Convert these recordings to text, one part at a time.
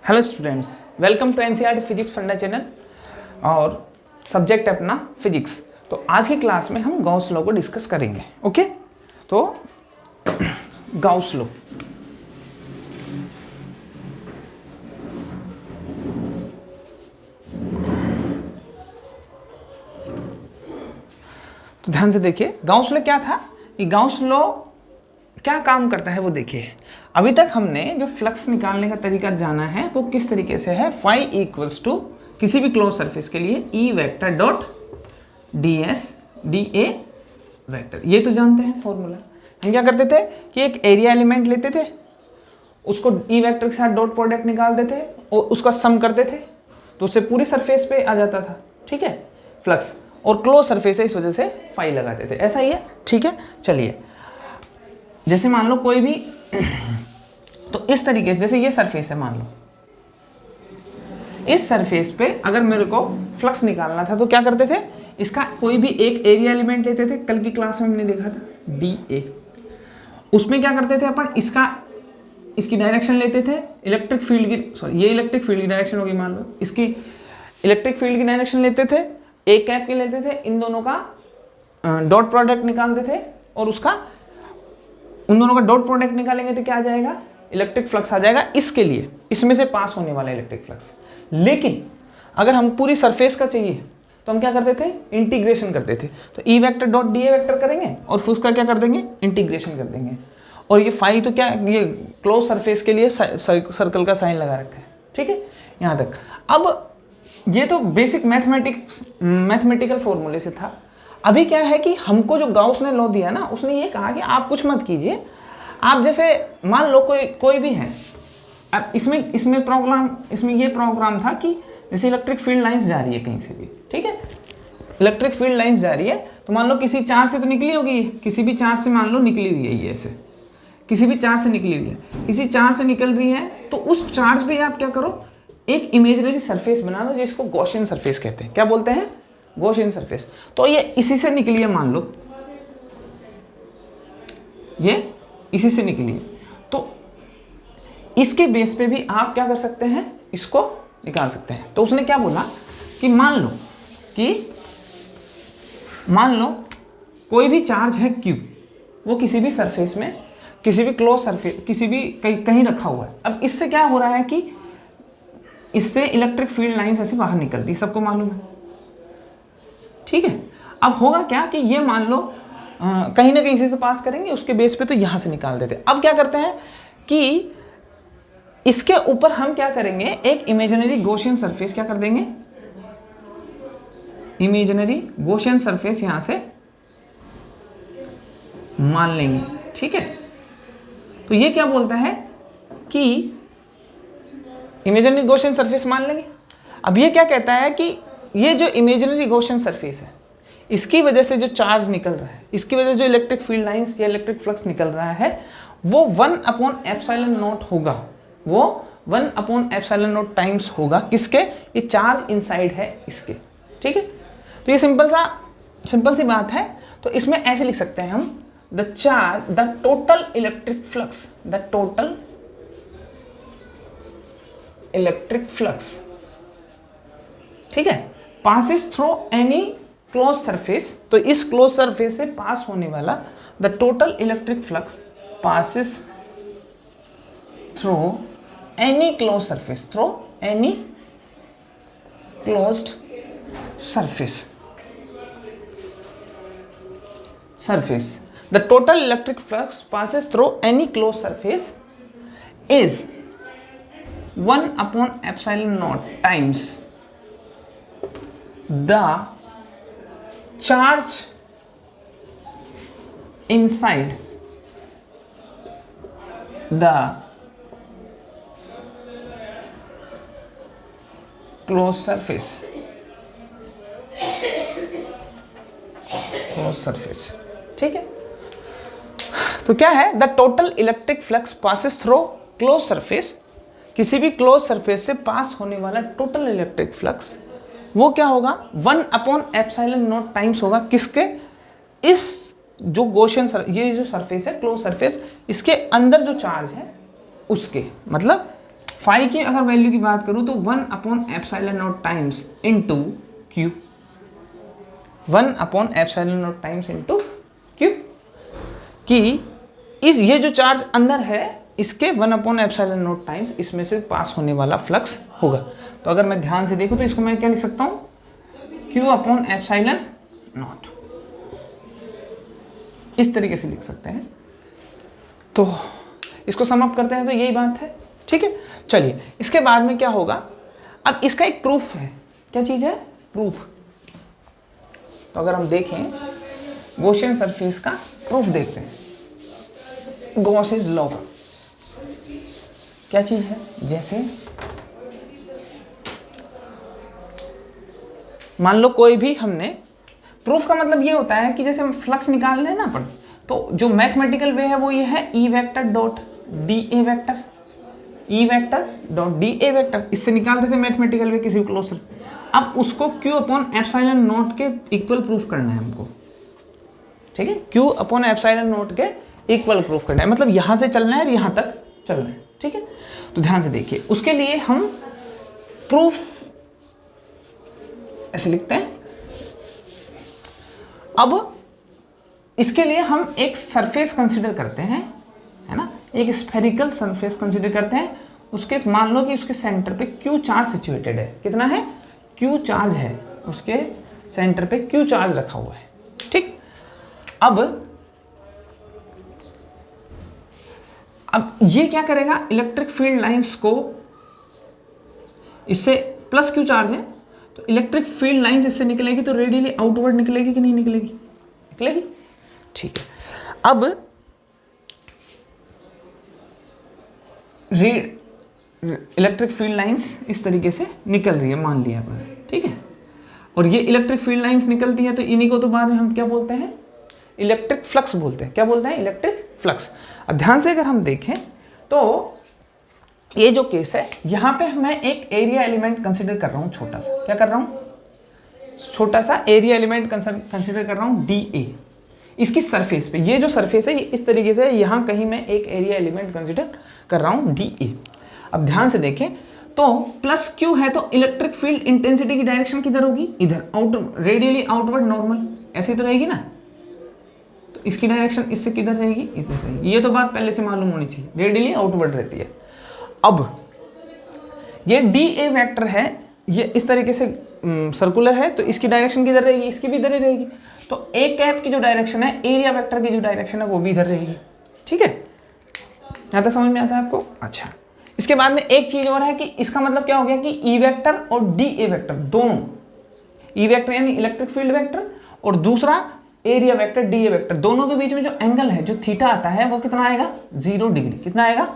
Hello students, welcome to NCERT physics funda channel और subject है अपना फिजिक्स। तो आज की क्लास में हम गाउस लॉ को डिस्कस करेंगे। ओके, तो गाउस लॉ तो ध्यान से देखिए, गाउस लॉ क्या था कि गाउस लॉ क्या काम करता है वो देखिए। अभी तक हमने जो फ्लक्स निकालने का तरीका जाना है वो किस तरीके से है, फाई इक्वल्स टू किसी भी क्लोज सरफेस के लिए ई vector dot D S D A vector, ये तो जानते हैं फॉर्मूला। हम क्या करते थे कि एक एरिया एलिमेंट लेते थे, उसको ई वेक्टर के साथ डॉट प्रोडक्ट निकाल देते और उसका सम करते थे तो उससे पूरी सरफेस पे आ जाता था। ठीक है, फ्लक्स और क्लोज सरफेस है इस वजह से फाई लगाते थे। ऐसा ही है, ठीक है। चलिए, जैसे मान लो कोई भी तो इस तरीके से, जैसे ये सरफेस है मान लो, इस सरफेस पे अगर मेरे को फ्लक्स निकालना था तो क्या करते थे, इसका कोई भी एक एरिया एलिमेंट लेते थे। कल की क्लास में हमने देखा था डी ए, उसमें क्या करते थे अपन, इसकी डायरेक्शन लेते थे इलेक्ट्रिक फील्ड की, सॉरी ये इलेक्ट्रिक फील्ड की डायरेक्शन होगी मान लो, इसकी इलेक्ट्रिक फील्ड की डायरेक्शन लेते थे, ए कैप की लेते थे, इन दोनों का डॉट प्रोडक्ट निकालते थे और उसका उन दोनों का डॉट प्रोडक्ट निकालेंगे तो क्या आ जाएगा, इलेक्ट्रिक फ्लक्स आ जाएगा इसके लिए, इसमें से पास होने वाला इलेक्ट्रिक फ्लक्स। लेकिन अगर हम पूरी सरफेस का चाहिए तो हम क्या करते थे, इंटीग्रेशन करते थे। तो ई vector dot d A vector करेंगे और फिर उसका क्या कर देंगे, इंटीग्रेशन कर देंगे। और ये फाई तो क्या, ये क्लोज सरफेस के लिए सर्कल का साइन लगा रखा है। ठीक है, यहाँ तक। अब ये तो बेसिक मैथमेटिकल फॉर्मूले से था। अभी क्या है कि हमको जो गाउस ने लॉ दिया ना, उसने ये कहा कि आप कुछ मत कीजिए, आप जैसे मान लो कोई भी है, अब इसमें ये प्रोग्राम था कि जैसे इलेक्ट्रिक फील्ड लाइंस जा रही है कहीं से भी, ठीक है, इलेक्ट्रिक फील्ड लाइंस जा रही है तो मान लो किसी चार्ज से तो निकली होगी, किसी भी चार्ज से मान लो निकली हुई है, ये ऐसे किसी भी चार्ज से निकली हुई है, किसी चार्ज से निकल रही है तो उस चार्ज पे आप क्या करो, एक इमेजिनरी सरफेस बना लो जिसको गॉसियन सरफेस कहते हैं। क्या बोलते हैं, गॉसियन सरफेस। तो ये इसी से निकली है मान लो, ये इसी से निकली है, तो इसके बेस पे भी आप क्या कर सकते हैं, इसको निकाल सकते हैं। तो उसने क्या बोला कि मान लो कोई भी चार्ज है Q, वो किसी भी सरफेस में, किसी भी क्लोज सरफेस, किसी भी कहीं रखा हुआ है। अब इससे क्या हो रहा है कि इससे इलेक्ट्रिक फील्ड लाइंस ऐसे बाहर निकलती है, सबको मालूम है। ठीक है, अब होगा क्या कि ये मान लो कहीं ना कहीं से पास करेंगे, उसके बेस पे तो यहां से निकाल देते हैं। अब क्या करते हैं कि इसके ऊपर हम क्या करेंगे, एक इमेजिनरी गॉसियन सरफेस क्या कर देंगे, इमेजिनरी गॉसियन सरफेस यहां से मान लेंगे। ठीक है, तो ये क्या बोलता है कि इमेजिनरी गॉसियन सरफेस मान लेंगे। अब ये क्या कहता है कि ये जो इमेजिनरी गॉसियन सरफेस है, इसकी वजह से जो चार्ज निकल रहा है, इसकी वजह से जो इलेक्ट्रिक फील्ड लाइंस या इलेक्ट्रिक फ्लक्स निकल रहा है, वो 1/ε0 होगा, वो 1/ε0 टाइम्स होगा किसके, ये चार्ज इनसाइड है इसके। ठीक है, तो ये सिंपल सी बात है। तो इसमें ऐसे लिख सकते हैं हम, द टोटल इलेक्ट्रिक फ्लक्स, ठीक है, passes through any close surface, तो इस क्लोज सरफेस से पास होने वाला the total electric flux passes through any close surface, closed surface, the total electric flux passes through any close surface is 1/ε0 times the charge inside the closed surface, ठीक है। तो क्या है, the total electric flux passes through close surface, किसी भी close surface से पास होने वाला टोटल इलेक्ट्रिक फ्लक्स वो क्या होगा, 1/ε0 टाइम्स होगा किसके, इस जो गॉसियन ये जो सरफेस है क्लोज सरफेस, इसके अंदर जो चार्ज है उसके, मतलब फाई की अगर वैल्यू की बात करूं तो 1/ε0 times into Q, 1/ε0 times into Q, कि इस ये जो चार्ज अंदर है इसके 1/ε0 टाइम्स इसमें से पास होने वाला फ्लक्स होगा। तो अगर मैं ध्यान से देखूं तो इसको मैं क्या लिख सकता हूं, Q/ε0, इस तरीके से लिख सकते हैं। तो इसको सम अप करते हैं तो यही बात है, ठीक है। चलिए इसके बाद में क्या होगा, अब इसका एक प्रूफ है, क्या चीज है, प्रूफ। तो अगर हम देखें गॉसियन सरफेस का प्रूफ देखते हैं, गॉसेस लॉ, क्या चीज है, जैसे मान लो कोई भी हमने प्रूफ का मतलब ये होता है कि जैसे हम फ्लक्स निकाल रहे हैं ना अपन, तो जो मैथमेटिकल वे है वो ये है E vector dot d A vector, E vector dot d A vector, इससे निकालते थे मैथमेटिकल वे किसी क्लोजर। अब उसको Q/ε0 के इक्वल प्रूफ करना है हमको, ठीक है, Q/ε0 के इक्वल प्रूफ करना है, मतलब यहां से चलना है और यहां तक चलना है, ठीक है। तो ध्यान से देखिए, उसके लिए हम प्रूफ ऐसे लिखते हैं। अब इसके लिए हम एक सरफेस कंसीडर करते हैं, है ना, एक स्फेरिकल सरफेस कंसीडर करते हैं। उसके मान लो कि उसके सेंटर पे Q चार्ज सिचुएटेड है, कितना है, Q चार्ज है, उसके सेंटर पे Q चार्ज रखा हुआ है, ठीक। अब ये क्या करेगा, इलेक्ट्रिक फील्ड लाइंस को, इससे प्लस Q चार्ज है तो इलेक्ट्रिक फील्ड लाइंस इससे निकलेगी तो रेडियली आउटवर्ड निकलेगी कि नहीं निकलेगी, निकलेगी, ठीक है। अब इलेक्ट्रिक फील्ड लाइंस इस तरीके से निकल रही है, मान लिया अपन, ठीक है। और ये इलेक्ट्रिक फील्ड लाइंस निकलती है तो इन्हीं को तो बाद में हम क्या बोलते हैं, इलेक्ट्रिक फ्लक्स बोलते हैं। क्या बोलते हैं, इलेक्ट्रिक फ्लक्स। अब ध्यान से अगर हम देखें तो ये जो केस है, यहां पे मैं एक एरिया एलिमेंट कंसीडर कर रहा हूं, छोटा सा, क्या कर रहा हूं, छोटा सा एरिया एलिमेंट कंसीडर कर रहा हूं DA, इसकी सरफेस पे। ये जो सरफेस है ये इस तरीके से, यहां कहीं मैं एक एरिया एलिमेंट कंसीडर कर रहा हूं DA। अब ध्यान से देखें तो प्लस Q है तो इलेक्ट्रिक फील्ड इंटेंसिटी की डायरेक्शन किधर होगी, इधर, आउट, रेडियली आउटवर्ड नॉर्मल, ऐसे तो रहेगी ना। तो इसकी डायरेक्शन इससे किधर रहेगी, इधर रहेगी। ये तो बात पहले से मालूम होनी चाहिए, रेडियली आउटवर्ड रहती है। अब ये DA वेक्टर है, ये इस तरीके से सर्कुलर है तो इसकी डायरेक्शन किधर रहेगी, इसकी भी इधर ही रहेगी। तो A कैप की जो डायरेक्शन है, एरिया वेक्टर की जो डायरेक्शन है वो भी इधर रहेगी, ठीक है। यहां तक समझ में आता है आपको, अच्छा। इसके बाद में एक चीज और है कि इसका मतलब क्या हो गया कि E वेक्टर और DA वेक्टर दोनों, E वेक्टर यानी इलेक्ट्रिक फील्ड वेक्टर और दूसरा एरिया वेक्टर DA वेक्टर, दोनों के बीच में जो एंगल है, जो थीटा आता है, वो कितना आएगा, 0 डिग्री। कितना आएगा,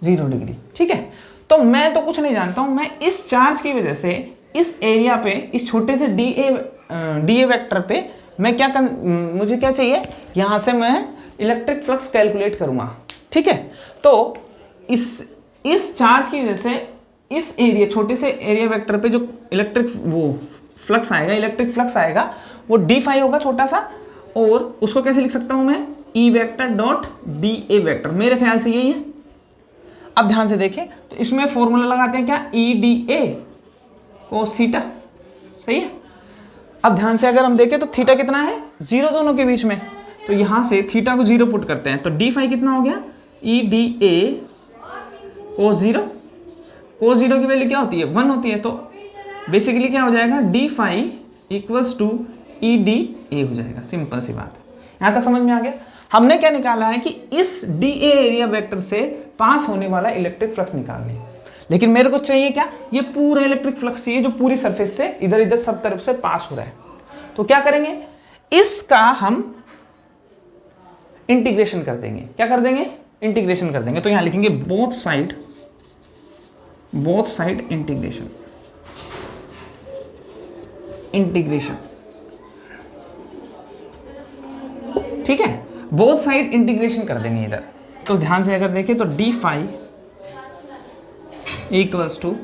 0 डिग्री, ठीक है। तो मैं तो कुछ नहीं जानता हूं, मैं इस चार्ज की वजह से इस एरिया पे, इस छोटे से DA वेक्टर पे मैं क्या मुझे क्या चाहिए, यहां से मैं इलेक्ट्रिक फ्लक्स कैलकुलेट करूंगा, ठीक है। तो इस चार्ज की वजह से इस एरिया, छोटे से एरिया वेक्टर पे जो इलेक्ट्रिक फ्लक्स आएगा, इलेक्ट्रिक फ्लक्स आएगा, वो d5 होगा छोटा सा, और उसको कैसे लिख सकता हूं मैं, E vector dot DA vector, मेरे ख्याल से यही है। अब ध्यान से देखें तो इसमें फॉर्मूला लगाते हैं क्या, EDA cos थीटा, सही है। अब ध्यान से अगर हम देखें तो थीटा कितना है, 0 दोनों के बीच में, तो यहां से थीटा को 0 पुट करते हैं तो d5 कितना हो गया, EDA cos 0, cos 0 की वैल्यू क्या होती है, 1 होती है। तो बेसिकली क्या हो जाएगा, d5 इक्वल्स टू EDA हो जाएगा, सिंपल सी बात है। यहां तक समझ में आ गया। हमने क्या निकाला है कि इस DA एरिया वेक्टर से पास होने वाला इलेक्ट्रिक फ्लक्स निकालने, लेकिन मेरे को चाहिए क्या, ये पूरा इलेक्ट्रिक फ्लक्स चाहिए जो पूरी सरफेस से इधर इधर सब तरफ से पास हो रहा है। तो क्या करेंगे, इसका हम इंटीग्रेशन कर देंगे। क्या कर देंगे, इंटीग्रेशन कर देंगे। तो यहां लिखेंगे बोथ साइड इंटीग्रेशन, ठीक है, बोथ साइड इंटीग्रेशन कर देंगे इधर। तो ध्यान से अगर देखें तो d5 इक्वल्स टू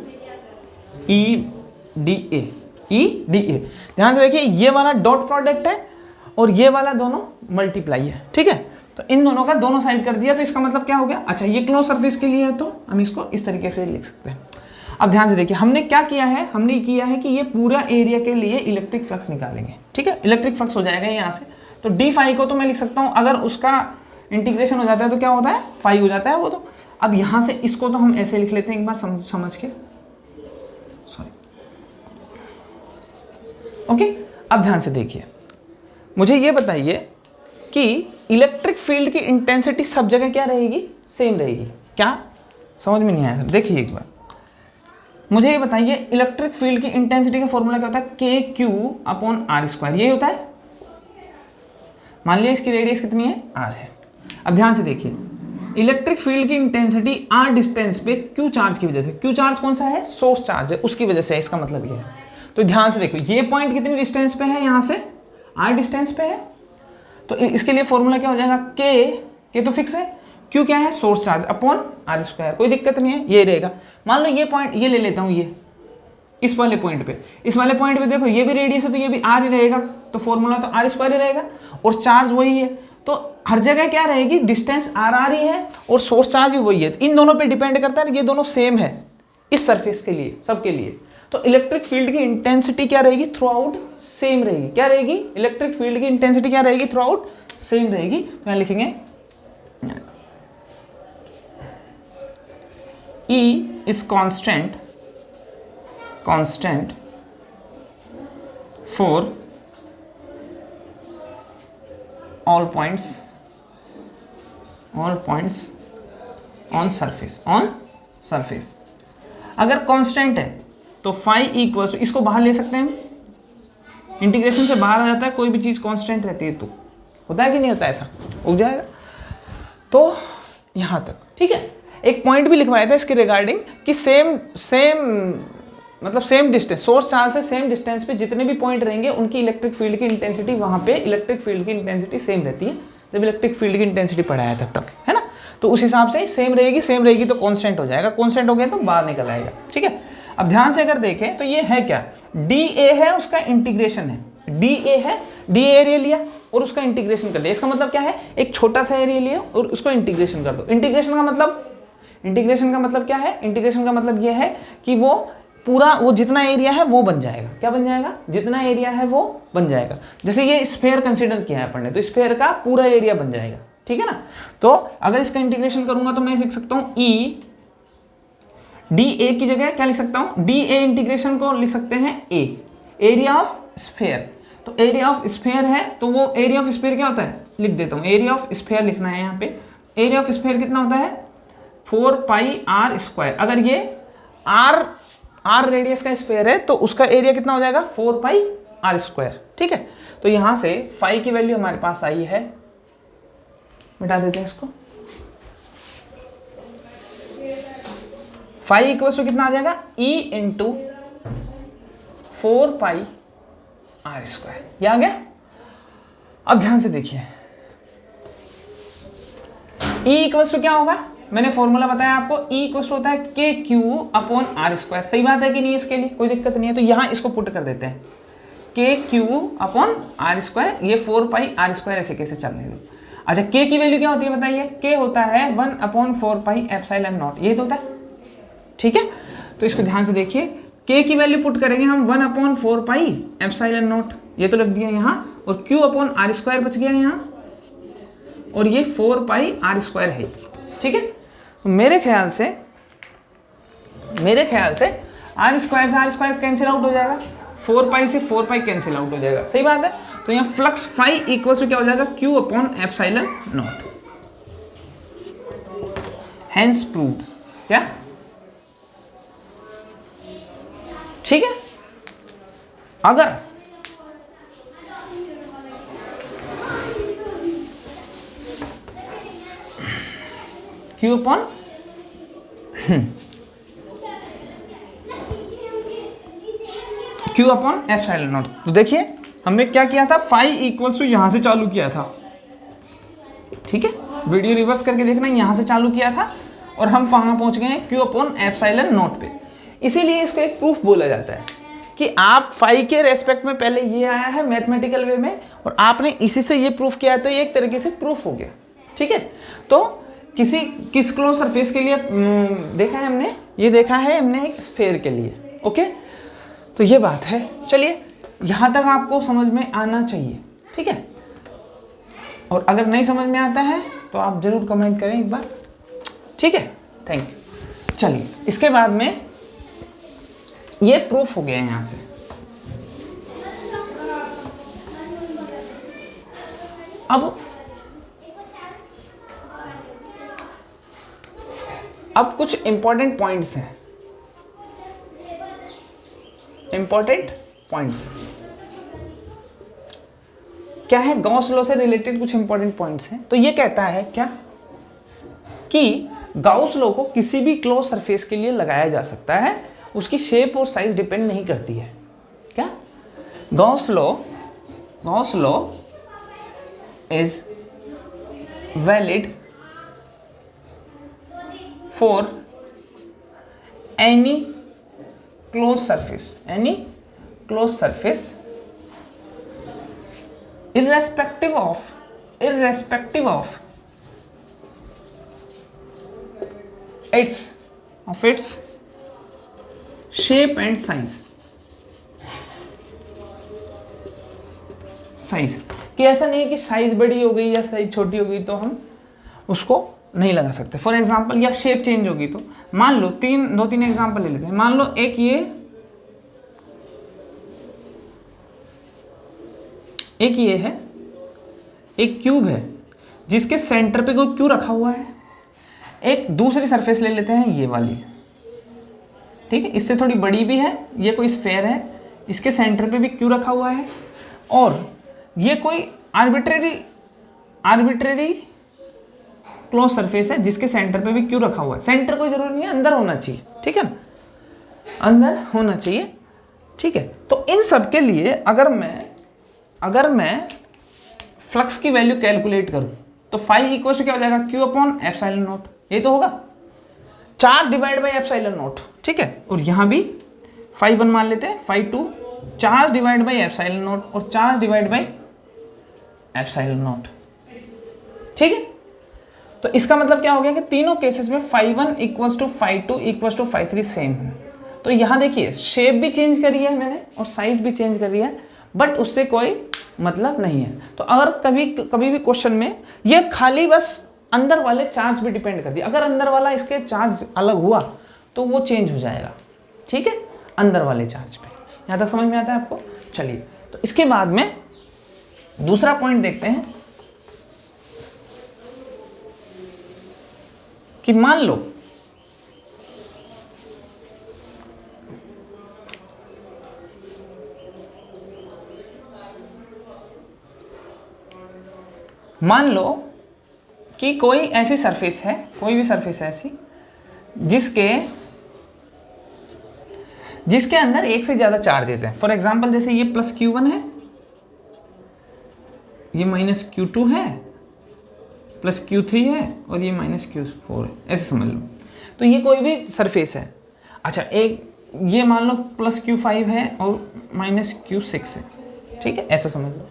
EDA। ध्यान से देखिए, ये वाला डॉट प्रोडक्ट है और ये वाला दोनों मल्टीप्लाई है, ठीक है। तो इन दोनों का दोनों साइड कर दिया, तो इसका मतलब क्या हो गया, अच्छा ये क्लोज सरफेस के लिए है तो हम इसको इस तरीके से लिख सकते हैं। अब ध्यान से देखिए हमने क्या किया है, हमने किया है कि ये पूरा एरिया के लिए इलेक्ट्रिक फ्लक्स निकालेंगे, ठीक है, इलेक्ट्रिक फ्लक्स हो जाएगा यहाँ से। तो डी फाई को तो मैं लिख सकता हूँ, अगर उसका इंटीग्रेशन हो जाता है तो क्या होता है, फाई हो जाता है वो तो। अब यहाँ से इसको तो हम ऐसे लिख लेते हैं एक बार समझ के, सॉरी, ओके। अब ध्यान से देखिए, मुझे ये बताइए कि इलेक्ट्रिक फील्ड की इंटेंसिटी सब जगह क्या रहेगी, सेम रहेगी क्या, समझ में नहीं आया, देखिए एक बार मुझे ये बताइए, इलेक्ट्रिक फील्ड की इंटेंसिटी का फॉर्मूला क्या होता है, के क्यू अपॉन आर स्क्वायर, ये होता है। मान लिया इसकी रेडियस कितनी है, आर है। अब ध्यान से देखिए, इलेक्ट्रिक फील्ड की इंटेंसिटी आर डिस्टेंस पे क्यू चार्ज की वजह से, क्यू चार्ज कौन सा है, सोर्स चार्ज है, उसकी वजह से, इसका मतलब ये है। तो ध्यान से देखो ये पॉइंट कितनी डिस्टेंस पे है, यहां से आर डिस्टेंस पे है, तो इसके लिए फॉर्मूला क्या हो जाएगा, के तो फिक्स है, क्यू क्या है, source charge upon r square, कोई दिक्कत नहीं है, ये रहेगा। मान लो ये पॉइंट ये ले लेता हूँ, ये इस वाले पॉइंट पे, इस वाले पॉइंट पे देखो ये भी रेडियस है तो ये भी आर ही रहेगा, तो फॉर्मूला तो आर स्क्वायर ही रहेगा, और चार्ज वही है, तो हर जगह क्या रहेगी, डिस्टेंस आर आर ही है और सोर्स चार्ज भी वही है। तो इन दोनों पे डिपेंड करता है, ये दोनों सेम है इस सरफेस के लिए, सबके लिए। तो इलेक्ट्रिक फील्ड की इंटेंसिटी क्या रहेगी, थ्रू आउट सेम रहेगी, क्या रहेगी, इलेक्ट्रिक फील्ड की इंटेंसिटी क्या रहेगी, थ्रू आउट सेम रहेगी। तो यहाँ लिखेंगे E is constant for all points on surface। अगर कांस्टेंट है तो फाई इक्वल्स, इसको बाहर ले सकते हैं हम, इंटीग्रेशन से बाहर आ जाता है, कोई भी चीज कांस्टेंट रहती है तो होता है कि नहीं होता, ऐसा उग जाएगा। तो यहां तक ठीक है। एक पॉइंट भी लिखवाया था इसके रिगार्डिंग कि सेम डिस्टेंस, सोर्स चार्ज से सेम डिस्टेंस पे जितने भी पॉइंट रहेंगे उनकी इलेक्ट्रिक फील्ड की इंटेंसिटी, वहां पे इलेक्ट्रिक फील्ड की इंटेंसिटी सेम रहती है। जब इलेक्ट्रिक फील्ड की इंटेंसिटी पढ़ाया था तब, है ना, तो उस हिसाब से सेम रहेगी तो कांस्टेंट हो जाएगा, कांस्टेंट हो गया तो बाहर निकल आएगा, ठीक है। अब ध्यान से अगर देखें तो ये है क्या, डी ए है, उसका इंटीग्रेशन है, डी ए है, डी एरिया लिया और उसका इंटीग्रेशन कर दिया। इसका मतलब क्या है, एक छोटा सा एरिया लिया और उसको इंटीग्रेशन कर दो। इंटीग्रेशन का मतलब क्या है, इंटीग्रेशन का मतलब ये है कि वो पूरा, वो जितना एरिया है वो बन जाएगा, क्या बन जाएगा, जितना एरिया है वो बन जाएगा। जैसे ये स्फेयर कंसीडर किया है अपन ने, तो स्फेयर का पूरा एरिया बन जाएगा, ठीक है ना। तो अगर इसका इंटीग्रेशन करूंगा तो मैं लिख सकता हूं ई, डी ए की जगह क्या लिख सकता हूं, डी ए इंटीग्रेशन को लिख सकते हैं ए, एरिया ऑफ स्फेयर। तो एरिया ऑफ स्फेयर है तो वो एरिया ऑफ स्फेयर क्या होता है, लिख देता हूं, एरिया ऑफ स्फेयर लिखना है यहाँ पे। एरिया ऑफ स्फेयर कितना होता है, 4 पाई आर स्क्वायर। अगर ये आर रेडियस का स्फेयर है तो उसका एरिया कितना हो जाएगा, 4 पाई आर स्क्वायर, ठीक है। तो यहां से फाई की वैल्यू हमारे पास आई है, मिटा देते हैं इसको, फाई इक्वल टू कितना आ जाएगा, E into 4 pi r square, ये आ गया। अब ध्यान से देखिए, ई इक्वल टू क्या होगा, मैंने फॉर्मूला बताया आपको, E इक्वल होता है के क्यू अपॉन आर स्क्वायर। सही बात है कि नहीं, इसके लिए कोई दिक्कत नहीं है। तो यहाँ इसको पुट कर देते हैं, के क्यू अपॉन आर स्क्वायर, ये 4 पाई आर स्क्वायर ऐसे कैसे चलने दो। अच्छा के की वैल्यू क्या होती है बताइए, के होता है 1 अपॉन 4 पाई एप्सिलॉन नॉट, ये तो होता है, ठीक है। तो इसको ध्यान से देखिए, के की वैल्यू पुट करेंगे हम 1 अपॉन 4 पाई एप्सिलॉन नॉट, ये तो लग दिया यहाँ, और क्यू अपॉन आर स्क्वायर बच गया यहाँ, और ये 4 पाई आर स्क्वायर है, ठीक है। तो मेरे ख्याल से आर स्क्वायर कैंसिल आउट हो जाएगा, 4 पाई से 4 पाई कैंसिल आउट हो जाएगा, सही बात है। तो यहाँ फ्लक्स फाई इक्वल टू क्या हो जाएगा, Q upon epsilon not, hence proved, क्या, ठीक है। अगर क्यू अपॉन एप्सिलॉन नॉट, तो देखिए हमने क्या किया था, फाई इक्वल्स टू यहां से चालू किया था, ठीक है। वीडियो रिवर्स करके देखना, यहां से चालू किया था और हम कहां पहुंच गए हैं, क्यू अपॉन एप्सिलॉन नॉट पे। इसीलिए इसको एक प्रूफ बोला जाता है कि आप फाई के रेस्पेक्ट में पहले ये आया है मैथमेटिकल वे में, और आपने इसी से ये प्रूफ किया है, तो ये एक तरीके से प्रूफ हो गया, ठीक है, तो किस क्लोज सरफेस के लिए देखा है हमने, ये देखा है हमने एक स्फेयर के लिए। ओके, तो ये बात है। चलिए यहाँ तक आपको समझ में आना चाहिए, ठीक है। और अगर नहीं समझ में आता है तो आप जरूर कमेंट करें एक बार, ठीक है। Thank you. चलिए इसके बाद में ये प्रूफ हो गया है यहाँ से। अब कुछ इंपॉर्टेंट पॉइंट्स हैं, इंपॉर्टेंट पॉइंट्स क्या है, गॉस लॉ से रिलेटेड कुछ इंपॉर्टेंट पॉइंट्स हैं। तो ये कहता है क्या कि गॉस लॉ को किसी भी क्लोज सरफेस के लिए लगाया जा सकता है, उसकी शेप और साइज डिपेंड नहीं करती है। क्या, Gauss law is valid for any close surface irrespective of its shape and size कि ऐसा नहीं है कि साइज बड़ी हो गई या साइज छोटी हो गई तो हम उसको नहीं लगा सकते। फॉर एग्जांपल, या शेप चेंज होगी तो मान लो दो तीन एग्जांपल ले लेते हैं। मान लो एक ये है, एक क्यूब है जिसके सेंटर पे कोई क्यू रखा हुआ है। एक दूसरी सरफेस ले लेते हैं, ये वाली, ठीक है, इससे थोड़ी बड़ी भी है, ये कोई स्फेयर है, इसके सेंटर पे भी क्यू रखा हुआ है, और ये कोई आर्बिट्रेरी क्लोज सरफेस है जिसके सेंटर पे भी क्यू रखा हुआ है। सेंटर कोई जरूरी नहीं है, अंदर होना चाहिए, ठीक है, अंदर होना चाहिए, ठीक है। तो इन सब के लिए अगर मैं फ्लक्स की वैल्यू कैलकुलेट करूं तो फाई इक्वल टू क्या हो जाएगा, क्यू अपॉन एप्सिलॉन नॉट, ये तो होगा, charge divide by epsilon naught, ठीक है। और यहां भी फाई 1 मान लेते हैं, phi 2 charge divide by epsilon naught और charge divide by epsilon naught, ठीक है। तो इसका मतलब क्या हो गया कि तीनों केसेस में phi 1 equals to phi 2 equals to phi 3 same है। तो यहां देखिए शेप भी चेंज करी है मैंने और साइज भी चेंज करी है, बट उससे कोई मतलब नहीं है। तो अगर कभी भी क्वेश्चन में ये खाली बस अंदर वाले चार्ज भी डिपेंड करती है, अगर अंदर वाला इसके चार्ज अलग हुआ तो वो चेंज हो जाएगा, ठीक है, अंदर वाले चार्ज पे। यहां तक समझ में आता है आपको। चलिए तो इसके बाद में दूसरा पॉइंट देखते हैं कि मान लो कि कोई ऐसी सरफेस है, कोई भी सरफेस है ऐसी जिसके अंदर एक से ज्यादा चार्जेस हैं। फॉर एग्जांपल जैसे ये प्लस Q1 है, ये माइनस Q2 है, प्लस Q3 है और ये माइनस Q4 है, ऐसे समझ लो। तो ये कोई भी सरफेस है। अच्छा, एक ये मान लो प्लस Q5 है और माइनस Q6 है, ठीक है, ऐसा समझ लो।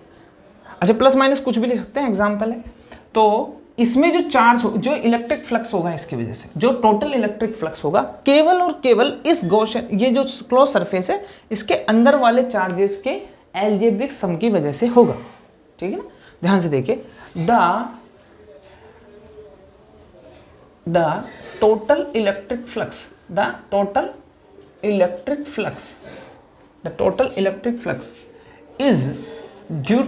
अच्छा, प्लस माइनस कुछ भी लिख सकते हैं, एग्जाम्पल है। तो इसमें जो चार्ज हो, जो इलेक्ट्रिक फ्लक्स होगा इसकी वजह से, जो टोटल इलेक्ट्रिक फ्लक्स होगा केवल और केवल इस गॉसियन, ये जो क्लोज सरफेस है इसके अंदर वाले चार्जेस के एल्जेब्रिक सम की वजह से होगा, ठीक है ना। ध्यान से देखिए, the total electric flux is due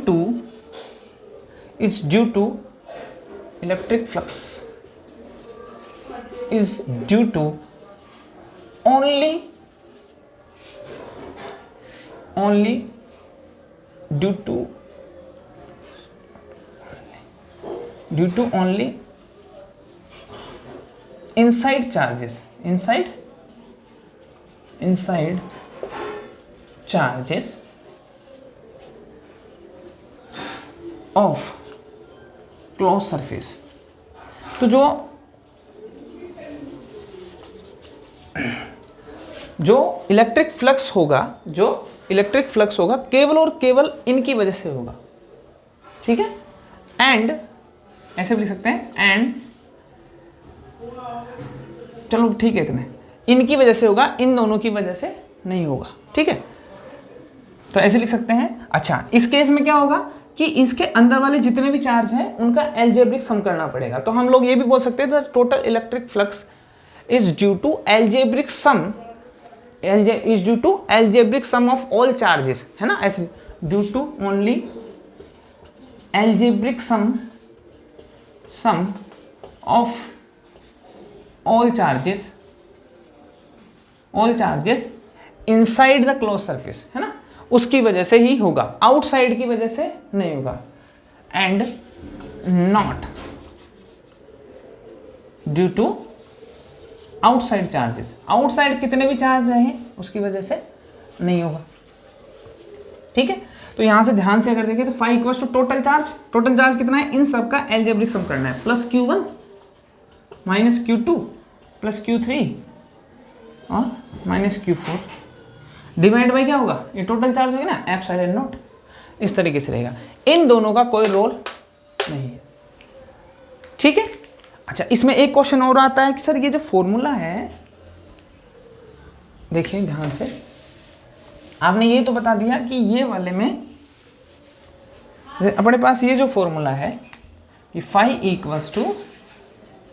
to only inside charges of closed surface। तो जो इलेक्ट्रिक फ्लक्स होगा केवल और केवल इनकी वजह से होगा, ठीक है। एंड ऐसे भी लिख सकते हैं एंड, चलो ठीक है इतने, इनकी वजह से होगा, इन दोनों की वजह से नहीं होगा, ठीक है, तो ऐसे लिख सकते हैं। अच्छा, इस केस में क्या होगा कि इसके अंदर वाले जितने भी चार्ज हैं उनका एल्जेब्रिक सम करना पड़ेगा। तो हम लोग ये भी बोल सकते हैं the total electric flux is due to algebraic sum, is due to algebraic sum of all charges, है ना, ऐसे due to only algebraic sum of all charges inside the close surface, है ना, उसकी वजह से ही होगा, आउटसाइड की वजह से नहीं होगा। And not due to outside charges, outside कितने भी चार्ज हैं उसकी वजह से नहीं होगा, ठीक है। तो यहां से ध्यान से अगर देखें तो phi equals to total charge कितना है, इन सब का एल्जेब्रिक सम करना है, plus Q1 minus Q2 plus Q3 और माइनस Q4 डिवाइड बाई क्या होगा, ये टोटल चार्ज होगी ना, एप्सिलॉन नॉट, इस तरीके से रहेगा। इन दोनों का कोई रोल नहीं है, ठीक है। अच्छा, इसमें एक क्वेश्चन और आता है कि सर ये जो फॉर्मूला है, देखिए ध्यान से, आपने ये तो बता दिया कि ये वाले में अपने पास ये जो फॉर्मूला है कि phi equals to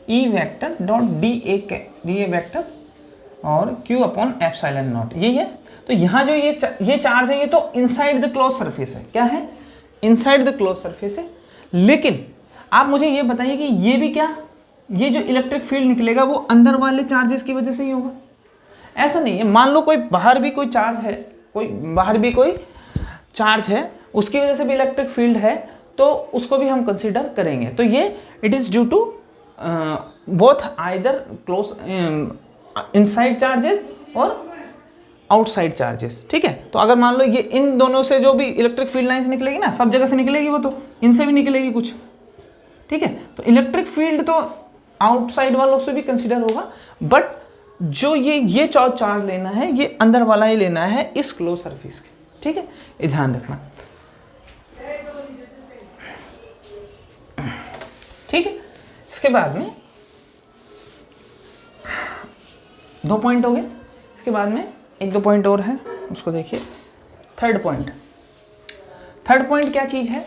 E vector dot d A vector और Q अपॉन एप्सिलॉन नॉट, यही है। तो यहाँ जो ये चार्ज है ये तो इनसाइड द क्लोज सरफेस है, क्या है, इनसाइड द क्लोज सरफेस है। लेकिन आप मुझे ये बताइए कि ये भी क्या, ये जो इलेक्ट्रिक फील्ड निकलेगा वो अंदर वाले चार्जेस की वजह से ही होगा, ऐसा नहीं है। मान लो कोई बाहर भी कोई चार्ज है, कोई चार्ज है, उसकी वजह से भी इलेक्ट्रिक फील्ड है, तो उसको भी हम कंसीडर करेंगे। तो ये it is due to both either close inside charges और आउटसाइड चार्जेस, ठीक है। तो अगर मान लो ये इन दोनों से जो भी इलेक्ट्रिक फील्ड लाइंस निकलेगी ना, सब जगह से निकलेगी, वो तो इनसे भी निकलेगी कुछ, ठीक है। तो इलेक्ट्रिक फील्ड तो आउटसाइड वालों से भी कंसीडर होगा, बट जो ये चार्ज लेना है ये अंदर वाला ही लेना है इस क्लोज सरफेस के, ठीक है, ये ध्यान रखना, ठीक है। इसके बाद में 2 पॉइंट हो गए, इसके बाद में 1-2 पॉइंट और है, उसको देखिए। थर्ड पॉइंट क्या चीज है,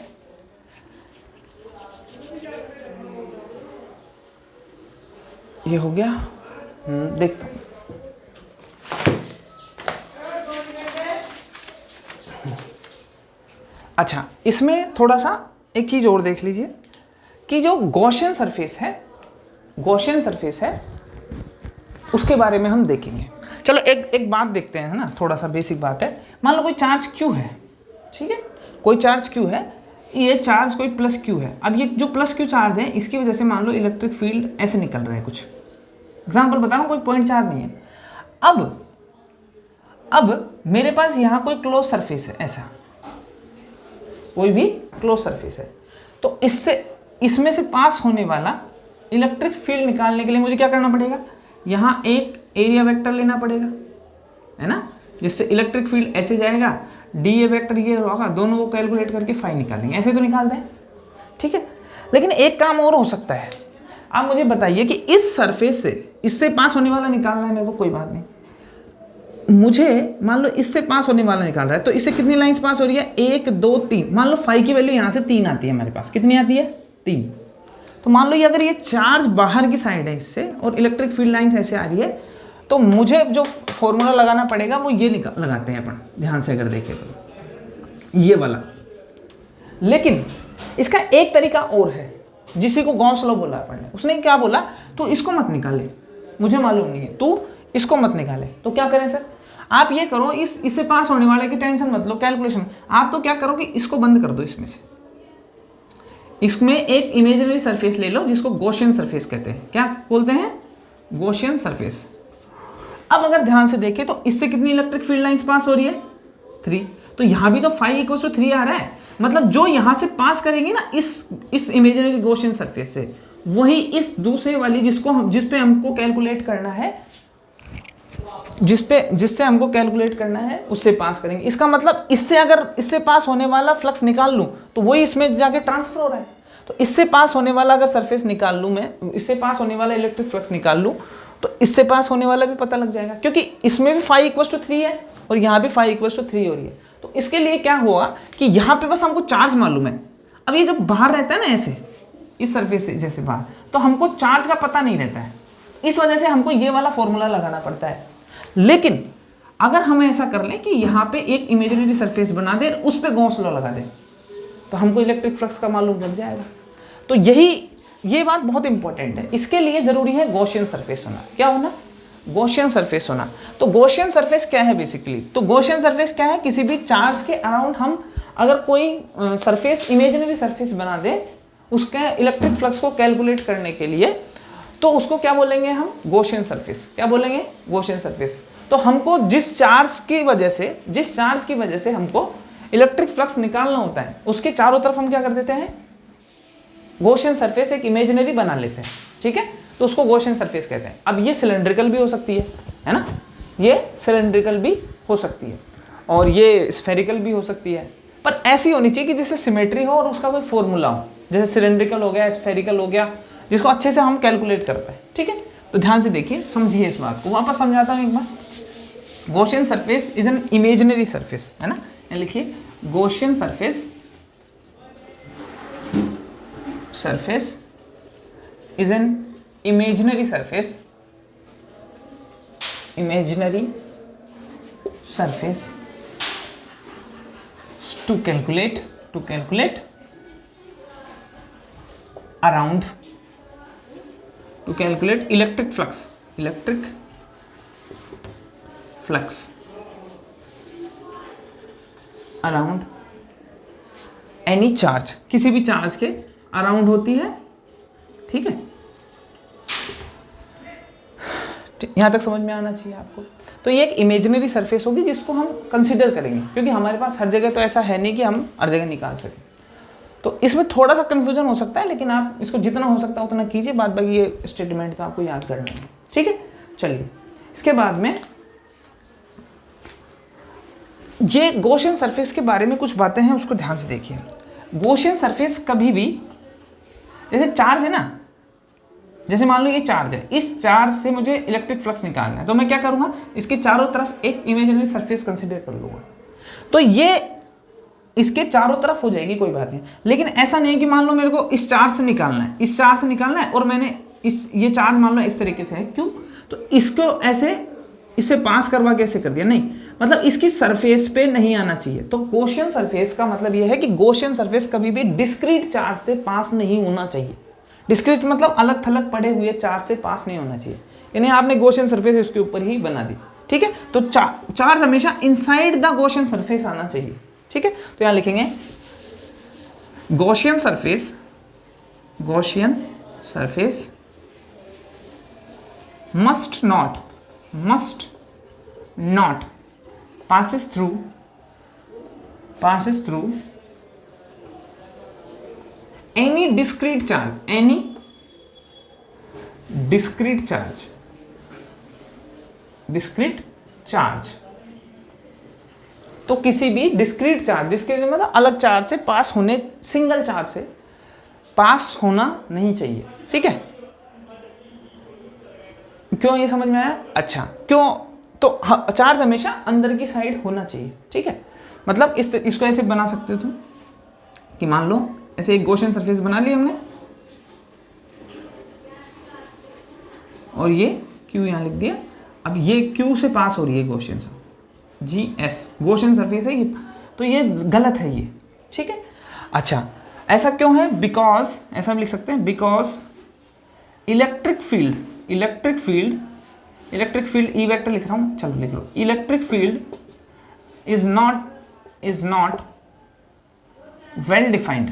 ये हो गया, देखता हूं। अच्छा, इसमें थोड़ा सा एक चीज और देख लीजिए कि जो गॉसियन सरफेस है उसके बारे में हम देखेंगे। चलो एक बात देखते हैं, है ना, थोड़ा सा बेसिक बात है। मान लो कोई चार्ज Q है, ठीक है, कोई चार्ज Q है, ये चार्ज कोई प्लस Q है। अब ये जो प्लस Q चार्ज है इसकी वजह से मान लो इलेक्ट्रिक फील्ड ऐसे निकल रहा है, कुछ एग्जाम्पल बता रहा हूँ, कोई पॉइंट चार्ज नहीं है। अब मेरे पास यहाँ कोई क्लोज सरफेस है, ऐसा कोई भी क्लोज सरफेस है, तो इसमें से पास होने वाला इलेक्ट्रिक फील्ड निकालने के लिए मुझे क्या करना पड़ेगा, यहाँ एक एरिया वेक्टर लेना पड़ेगा, है ना, जिससे इलेक्ट्रिक फील्ड ऐसे जाएगा, डी ए वेक्टर ये होगा, दोनों को कैलकुलेट करके फाई निकालेंगे, ऐसे तो निकालते हैं, ठीक है। लेकिन एक काम और हो सकता है, आप मुझे बताइए कि इस सरफेस से इससे पास होने वाला निकालना है मेरे को, कोई बात नहीं, मुझे मान लो इससे पास होने वाला निकाल रहा है, तो इससे कितनी लाइंस पास हो रही है, 1 2 3, मान लो फाई की वैल्यू यहाँ से 3 आती है मेरे पास, कितनी आती है, 3। तो मान लो ये अगर ये चार्ज बाहर की साइड है इससे और इलेक्ट्रिक फील्ड लाइंस ऐसे आ रही है, तो मुझे जो फॉर्मूला लगाना पड़ेगा वो ये लगाते हैं अपन, ध्यान से अगर देखें तो ये वाला। लेकिन इसका एक तरीका और है जिसी को गॉस लॉ बोला अपन ने। उसने क्या बोला, तू इसको मत निकाले, मुझे मालूम नहीं है, तू इसको मत निकाले। तो क्या करें सर, आप ये करो, इससे पास होने वाले की टेंशन मत लो, कैलकुलेशन आप तो क्या करो कि इसको बंद कर दो, इसमें एक इमेजिनरी सरफेस ले लो जिसको गॉसियन सरफेस कहते हैं। क्या बोलते हैं, गॉसियन सरफेस। अब अगर ध्यान से देखें तो इससे कितनी इलेक्ट्रिक फील्ड लाइंस पास हो रही है, 3। तो यहां भी तो फाई इक्वल टू 3 आ रहा है, मतलब जो यहां से पास करेंगे ना इस इमेजिनरी गॉसियन सरफेस से, वही इस दूसरे वाली जिसपे हमको कैलकुलेट करना है, जिससे हमको कैलकुलेट करना है उससे पास करेंगे। इसका मतलब इससे अगर इससे पास होने वाला फ्लक्स निकाल लूं तो वही इसमें जाके ट्रांसफर हो रहा है। तो इससे पास होने वाला अगर सरफेस निकाल लूँ मैं, इससे पास होने वाला इलेक्ट्रिक फ्लक्स निकाल लूँ, तो इससे पास होने वाला भी पता लग जाएगा, क्योंकि इसमें भी फाई इक्वल टू 3 है और यहाँ भी फाई इक्वल टू 3 हो रही है। तो इसके लिए क्या हुआ कि यहाँ पे बस हमको चार्ज मालूम है। अब ये जब बाहर रहता है ना ऐसे, इस सरफेस से जैसे बाहर, तो हमको चार्ज का पता नहीं रहता है, इस वजह से हमको ये वाला फॉर्मूला लगाना पड़ता है। लेकिन अगर हम ऐसा कर लें कि यहाँ पे एक इमेजिनरी सरफेस बना दे, उस पर गॉस लॉ लगा दे, तो हमको इलेक्ट्रिक फ्लक्स का मालूम लग जाएगा। तो ये बात बहुत इंपॉर्टेंट है। इसके लिए जरूरी है गॉसियन सरफेस होना। क्या होना? गॉसियन सरफेस होना। तो गॉसियन सरफेस क्या है बेसिकली? तो गॉसियन सरफेस क्या है? किसी भी चार्ज के अराउंड हम अगर कोई सरफेस, इमेजिनरी सरफेस बना दे, उसके इलेक्ट्रिक फ्लक्स को कैलकुलेट करने के लिए, तो उसको क्या बोलेंगे हम? Gaussian surface. क्या बोलेंगे? Gaussian surface. तो हमको जिस चार्ज की वजह से हमको इलेक्ट्रिक फ्लक्स निकालना होता है, उसके चारों तरफ हम क्या कर देते हैं? गॉसियन सरफेस एक इमेजिनरी बना लेते हैं। ठीक है, तो उसको गॉसियन सरफेस कहते हैं। अब ये सिलेंड्रिकल भी हो सकती है ना, ये सिलेंड्रिकल भी हो सकती है और ये स्फेरिकल भी हो सकती है, पर ऐसी होनी चाहिए कि जिससे सिमेट्री हो और उसका कोई फॉर्मूला हो, जैसे सिलेंड्रिकल हो गया, स्फेरिकल हो गया, जिसको अच्छे से हम कैलकुलेट कर पाए। ठीक है, तो ध्यान से देखिए, समझिए इस बात को। वापस समझाता हूँ एक बार। Gaussian surface is an imaginary surface, है ना, लिखिए Gaussian surface is an imaginary surface to calculate electric flux around any charge, किसी भी चार्ज के अराउंड होती है। ठीक है, यहां तक समझ में आना चाहिए आपको। तो ये एक इमेजिनरी सरफेस होगी जिसको हम कंसीडर करेंगे, क्योंकि हमारे पास हर जगह तो ऐसा है नहीं कि हम हर जगह निकाल सकें। तो इसमें थोड़ा सा कंफ्यूजन हो सकता है, लेकिन आप इसको जितना हो सकता है उतना कीजिए। बाद बाकी ये स्टेटमेंट तो आपको याद करना है। ठीक है, चलिए इसके बाद में ये गॉसियन सरफेस के बारे में कुछ बातें हैं, उसको ध्यान से देखिए। गॉसियन सरफेस कभी भी, जैसे चार्ज है ना, जैसे मान लो ये चार्ज है, इस चार्ज से मुझे इलेक्ट्रिक फ्लक्स निकालना है, तो मैं क्या करूंगा? इसके चारों तरफ एक इमेजिनरी सरफेस कंसीडर कर लूंगा, तो ये इसके चारों तरफ हो जाएगी, कोई बात नहीं। लेकिन ऐसा नहीं है कि मान लो मेरे को इस चार्ज से निकालना है, और मैंने ये चार्ज मान लो इस तरीके से है, क्यों? तो इसको ऐसे इससे पास करवा कैसे कर दिया? नहीं, मतलब इसकी सरफेस पे नहीं आना चाहिए। तो गॉसियन सरफेस का मतलब यह है कि गॉसियन सरफेस कभी भी डिस्क्रीट चार्ज से पास नहीं होना चाहिए। डिस्क्रीट मतलब अलग थलग पड़े हुए चार्ज से पास नहीं होना चाहिए। यानी आपने गॉसियन सरफेस इसके ऊपर ही बना दी। ठीक है, तो चार्ज हमेशा इनसाइड द गॉसियन सरफेस आना चाहिए। ठीक है, तो यहां लिखेंगे Gaussian surface must not passes through any discrete charge। तो किसी भी डिस्क्रीट चार्ज मतलब अलग चार्ज से पास होने, सिंगल चार्ज से पास होना नहीं चाहिए। ठीक है, क्यों? ये समझ में आया? अच्छा, क्यों? तो चार्ज हमेशा अंदर की साइड होना चाहिए। ठीक है, मतलब इसको ऐसे बना सकते हो तुम कि मान लो ऐसे एक गॉसियन सरफेस बना ली हमने, और ये Q यहां लिख दिया। अब ये Q से पास हो रही है गॉसियन GS, गॉसियन सरफेस है ये, तो ये गलत है ये। ठीक है, अच्छा ऐसा क्यों है? बिकॉज, ऐसा भी लिख सकते हैं, because electric field E vector लिख रहा हूं, चलो लिख लो। Electric field is not well defined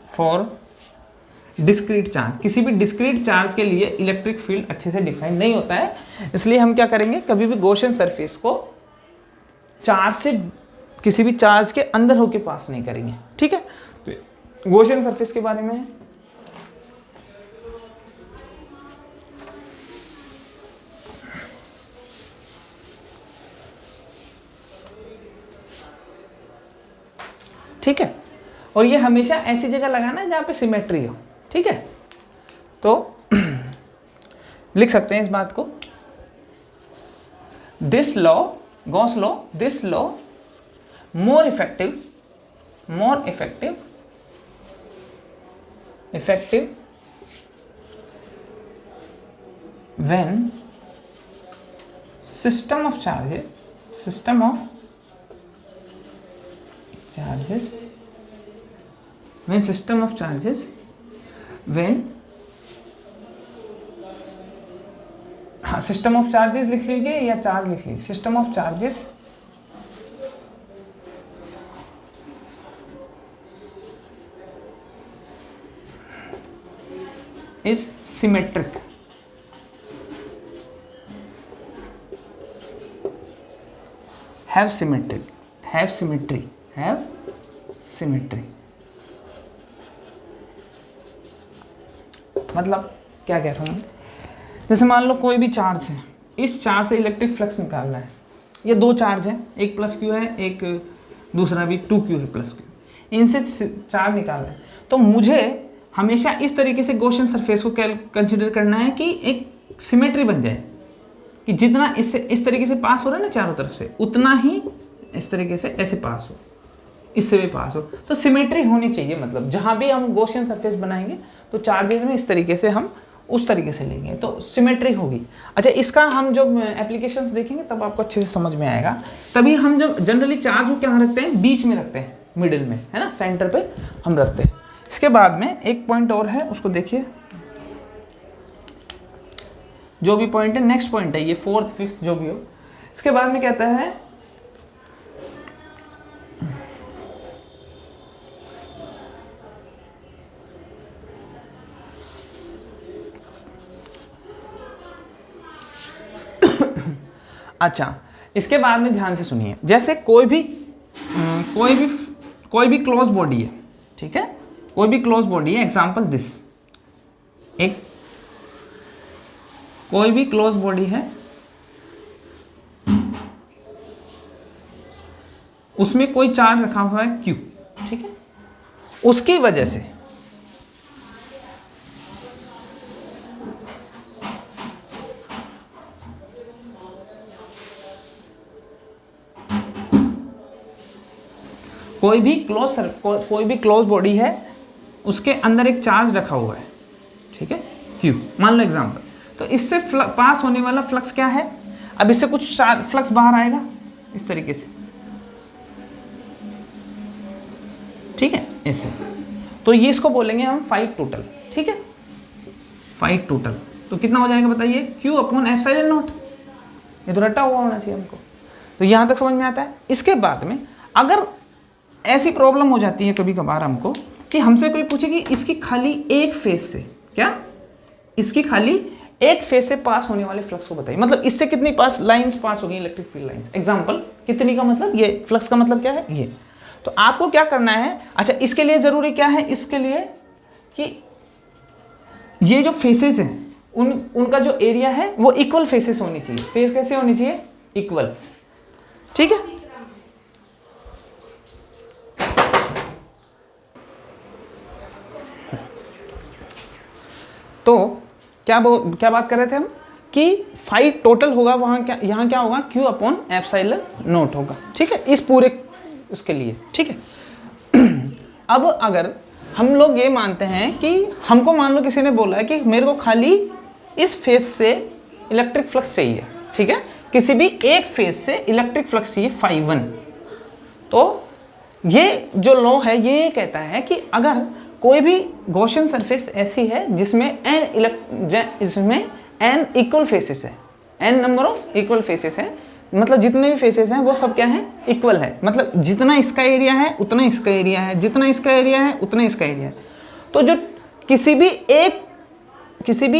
for discrete charge. किसी भी डिस्क्रीट चार्ज के लिए इलेक्ट्रिक फील्ड अच्छे से डिफाइंड नहीं होता है, इसलिए हम क्या करेंगे? कभी भी गॉसियन सरफेस को चार्ज से, किसी भी चार्ज के अंदर होके पास नहीं करेंगे। ठीक है, तो गॉसियन सरफेस के बारे में ठीक है। और ये हमेशा ऐसी जगह लगाना है जहाँ पे सिमेट्री हो, ठीक है। तो लिख सकते हैं इस बात को, this law, Gauss law, this law more effective when system of charges हाँ सिस्टम ऑफ चार्जेस लिख लीजिए या चार्ज लिख लीजिए, system of charges is symmetric. Have symmetry. मतलब क्या कह रहा हूँ, जैसे मान लो कोई भी चार्ज है, इस चार्ज से इलेक्ट्रिक फ्लक्स निकालना है। ये दो चार्ज है, एक प्लस क्यू है, एक दूसरा भी 2q है प्लस क्यू, इनसे चार्ज निकालना है। तो मुझे हमेशा इस तरीके से गॉसियन सरफेस को कंसीडर करना है कि एक सिमेट्री बन जाए, कि जितना इससे इस तरीके से पास हो रहा है ना चारों तरफ से, उतना ही इस तरीके से ऐसे पास हो, इससे भी पास हो। तो सिमेट्री होनी चाहिए, मतलब जहाँ भी हम गॉसियन सरफेस बनाएंगे तो चार्जेस में इस तरीके से हम उस तरीके से लेंगे तो सिमेट्री होगी। अच्छा, इसका हम जब एप्लीकेशंस देखेंगे तब आपको अच्छे से समझ में आएगा। तभी हम जब जनरली चार्ज को क्या रखते हैं, बीच में रखते हैं, मिडिल में, है ना, सेंटर पे हम रखते हैं। इसके बाद में एक पॉइंट और है, उसको देखिए, जो भी पॉइंट है, नेक्स्ट पॉइंट है ये, 4th 5th जो भी हो। इसके बाद में कहता है अच्छा, इसके बाद में ध्यान से सुनिए, जैसे कोई भी क्लोज बॉडी है, ठीक है, कोई भी क्लोज बॉडी है, एग्जांपल दिस, एक कोई भी क्लोज बॉडी है, उसमें कोई चार्ज रखा हुआ है Q, ठीक है, उसकी वजह से कोई भी क्लोज बॉडी है, उसके अंदर एक चार्ज रखा हुआ है, ठीक है, Q मान लो एग्जांपल। तो इससे पास होने वाला फ्लक्स क्या है, अब इससे कुछ फ्लक्स बाहर आएगा इस तरीके से, ठीक है, ऐसे। तो ये इसको बोलेंगे हम फाइट टोटल, ठीक है, फाइट टोटल। तो कितना हो जाएगा बताइए, Q अपॉन एप्सिलॉन नॉट। ये तो रटा हुआ होना चाहिए हमको। तो यहां तक समझ में आता है। इसके बाद में अगर ऐसी प्रॉब्लम हो जाती है कभी कभार हमको कि हमसे कोई पूछे कि इसकी खाली एक फेज से, क्या इसकी खाली एक फेज से पास होने वाले फ्लक्स को बताइए, मतलब इससे कितनी लाइंस पास होगी, इलेक्ट्रिक फील्ड लाइंस। एग्जांपल कितनी का मतलब, ये फ्लक्स का मतलब क्या है, ये। तो आपको क्या करना है, अच्छा इसके लिए जरूरी क्या है, इसके लिए कि ये जो फेसेस हैं उनका जो एरिया है वो इक्वल फेसेस होनी चाहिए। फेस कैसे होनी चाहिए, इक्वल, ठीक है। तो क्या बात कर रहे थे हम कि फाइट टोटल होगा, वहाँ क्या, यहाँ क्या होगा, Q अपॉन एप्सिलॉन नॉट होगा, ठीक है, इस पूरे उसके लिए, ठीक है। अब अगर हम लोग ये मानते हैं कि हमको मान लो किसी ने बोला है कि मेरे को खाली इस फेज से इलेक्ट्रिक फ्लक्स चाहिए, ठीक है, किसी भी एक फेज से इलेक्ट्रिक फ्लक्स चाहिए ∅1। तो ये जो लॉ है ये कहता है कि अगर कोई भी गॉसियन सरफेस ऐसी है जिसमें n इक्वल फेसेस है, n number of equal faces है, मतलब जितने भी फेसेस हैं वो सब क्या है, इक्वल है, मतलब जितना इसका एरिया है उतना इसका एरिया है, जितना इसका एरिया है उतना इसका एरिया है। तो जो किसी भी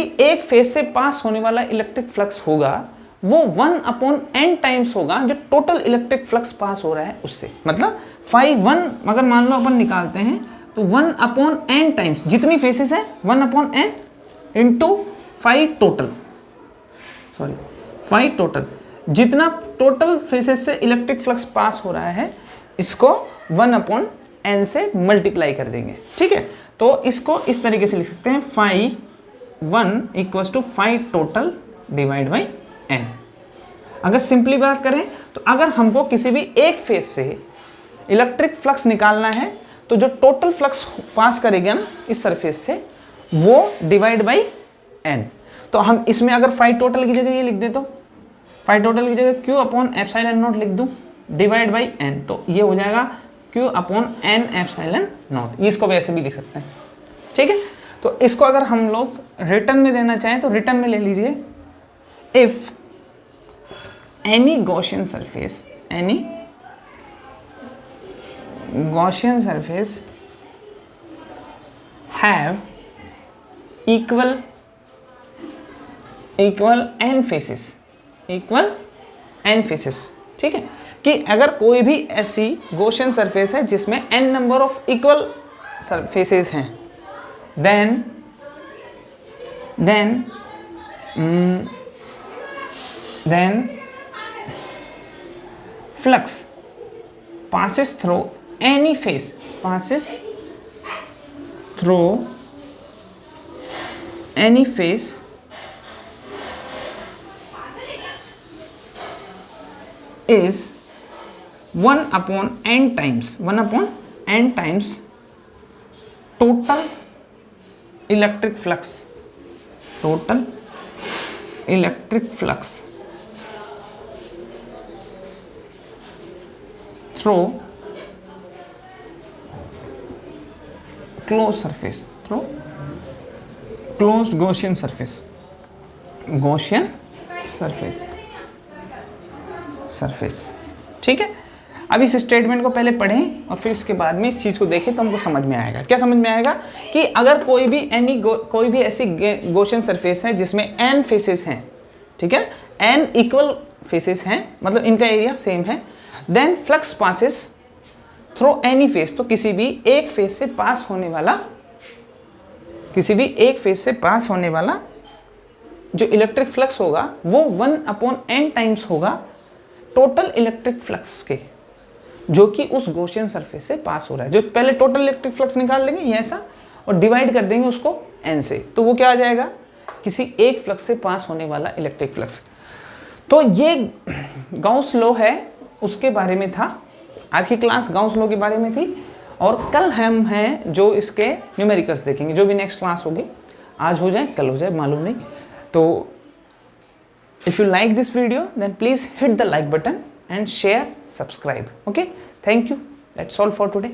एक फेज से पास होने वाला इलेक्ट्रिक फ्लक्स होगा वो 1/n टाइम्स होगा जो टोटल इलेक्ट्रिक फ्लक्स पास हो रहा है उससे। मतलब ∅1 अगर मान लो अपन निकालते हैं तो 1/n टाइम्स, जितनी फेसेस है 1/n इंटू ∅ टोटल, जितना टोटल फेसेस से इलेक्ट्रिक फ्लक्स पास हो रहा है इसको 1/n n से मल्टीप्लाई कर देंगे, ठीक है। तो इसको इस तरीके से लिख सकते हैं phi 1 equals to phi total divide by n। अगर सिंपली बात करें तो अगर हमको किसी भी एक फेज से इलेक्ट्रिक फ्लक्स निकालना है तो जो टोटल फ्लक्स पास करेगा ना इस सरफेस से वो डिवाइड बाई n। तो हम इसमें अगर फाई टोटल की जगह ये लिख दे तो फाई टोटल की जगह q अपॉन एप्सिलॉन नॉट लिख दूं डिवाइड बाई n, तो ये हो जाएगा q upon n epsilon not. ये इसको वैसे भी लिख सकते हैं, ठीक है। तो इसको अगर हम लोग रिटर्न में देना चाहें तो रिटर्न में ले लीजिए if any Gaussian surface Gaussian surface have equal n faces, ठीक है। कि अगर कोई भी ऐसी Gaussian surface है जिसमें n number of equal surfaces हैं then flux passes through any phase is 1 upon n times total electric flux through closed Gaussian surface, ठीक है। अब इस स्टेटमेंट को पहले पढ़ें और फिर उसके बाद में इस चीज़ को देखें तो हमको समझ में आएगा। क्या समझ में आएगा कि अगर कोई भी ऐसी Gaussian सरफेस है जिसमें n फेसेस हैं, ठीक है, n इक्वल फेसेस हैं, मतलब इनका एरिया सेम है, then flux passes through any face, तो किसी भी एक फेज से पास होने वाला जो इलेक्ट्रिक फ्लक्स होगा वो 1 अपॉन n टाइम्स होगा टोटल इलेक्ट्रिक फ्लक्स के, जो कि उस गॉसियन सरफेस से पास हो रहा है। जो पहले टोटल इलेक्ट्रिक फ्लक्स निकाल लेंगे ये ऐसा और डिवाइड कर देंगे उसको n से, तो वो क्या आ जाएगा, किसी एक फ्लक्स से पास होने वाला इलेक्ट्रिक फ्लक्स। तो ये गाउस लॉ है, उसके बारे में था आज की क्लास, गाउस लॉ के बारे में थी। और कल हम हैं जो इसके न्यूमेरिकल्स देखेंगे, जो भी नेक्स्ट क्लास होगी, आज हो जाए कल हो जाए मालूम नहीं। तो if you like this video then please hit the like button and share, subscribe. Okay, thank you, that's all for today.